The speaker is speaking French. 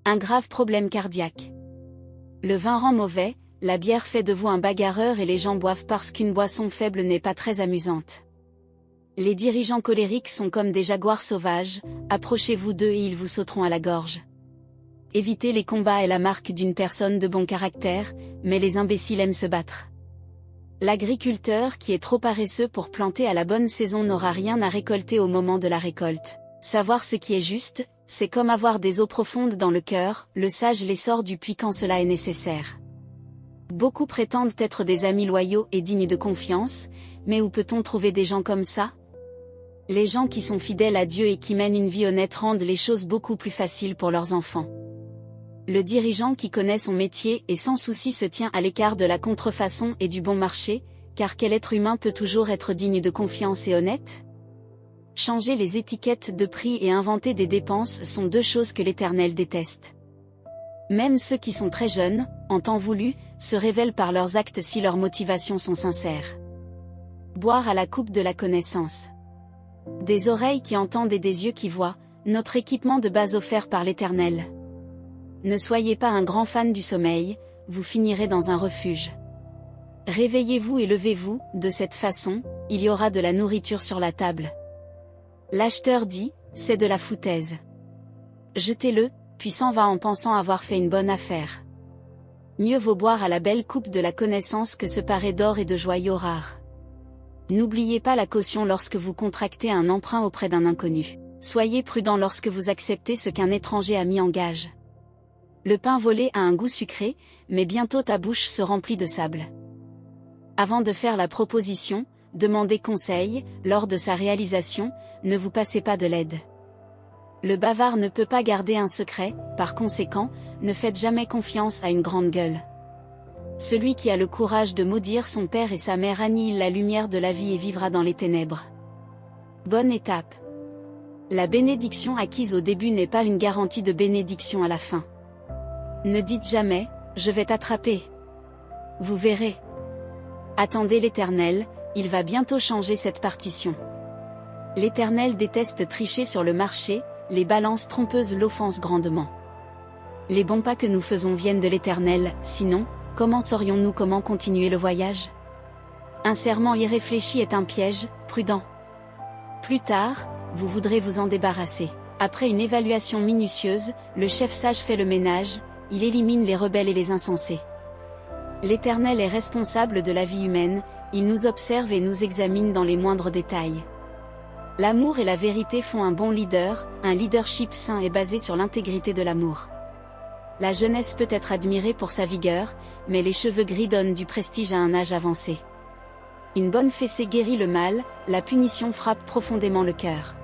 Un grave problème cardiaque. Le vin rend mauvais, la bière fait de vous un bagarreur et les gens boivent parce qu'une boisson faible n'est pas très amusante. Les dirigeants colériques sont comme des jaguars sauvages, approchez-vous d'eux et ils vous sauteront à la gorge. Éviter les combats est la marque d'une personne de bon caractère, mais les imbéciles aiment se battre. L'agriculteur qui est trop paresseux pour planter à la bonne saison n'aura rien à récolter au moment de la récolte. Savoir ce qui est juste, c'est comme avoir des eaux profondes dans le cœur, le sage les sort du puits quand cela est nécessaire. Beaucoup prétendent être des amis loyaux et dignes de confiance, mais où peut-on trouver des gens comme ça? Les gens qui sont fidèles à Dieu et qui mènent une vie honnête rendent les choses beaucoup plus faciles pour leurs enfants. Le dirigeant qui connaît son métier et sans souci se tient à l'écart de la contrefaçon et du bon marché, car quel être humain peut toujours être digne de confiance et honnête? Changer les étiquettes de prix et inventer des dépenses sont deux choses que l'Éternel déteste. Même ceux qui sont très jeunes, en temps voulu, se révèlent par leurs actes si leurs motivations sont sincères. Boire à la coupe de la connaissance. Des oreilles qui entendent et des yeux qui voient, notre équipement de base offert par l'Éternel. Ne soyez pas un grand fan du sommeil, vous finirez dans un refuge. Réveillez-vous et levez-vous, de cette façon, il y aura de la nourriture sur la table. L'acheteur dit, c'est de la foutaise. Jetez-le, puis s'en va en pensant avoir fait une bonne affaire. Mieux vaut boire à la belle coupe de la connaissance que se parer d'or et de joyaux rares. N'oubliez pas la caution lorsque vous contractez un emprunt auprès d'un inconnu. Soyez prudent lorsque vous acceptez ce qu'un étranger a mis en gage. Le pain volé a un goût sucré, mais bientôt ta bouche se remplit de sable. Avant de faire la proposition, demandez conseil, lors de sa réalisation, ne vous passez pas de l'aide. Le bavard ne peut pas garder un secret, par conséquent, ne faites jamais confiance à une grande gueule. Celui qui a le courage de maudire son père et sa mère annihile la lumière de la vie et vivra dans les ténèbres. Bonne étape. La bénédiction acquise au début n'est pas une garantie de bénédiction à la fin. Ne dites jamais, je vais t'attraper. Vous verrez. Attendez l'Éternel, il va bientôt changer cette partition. L'Éternel déteste tricher sur le marché, les balances trompeuses l'offensent grandement. Les bons pas que nous faisons viennent de l'Éternel, sinon, comment saurions-nous comment continuer le voyage? Un serment irréfléchi est un piège, prudent. Plus tard, vous voudrez vous en débarrasser. Après une évaluation minutieuse, le chef sage fait le ménage, il élimine les rebelles et les insensés. L'Éternel est responsable de la vie humaine, il nous observe et nous examine dans les moindres détails. L'amour et la vérité font un bon leader, un leadership sain est basé sur l'intégrité de l'amour. La jeunesse peut être admirée pour sa vigueur, mais les cheveux gris donnent du prestige à un âge avancé. Une bonne fessée guérit le mal, la punition frappe profondément le cœur.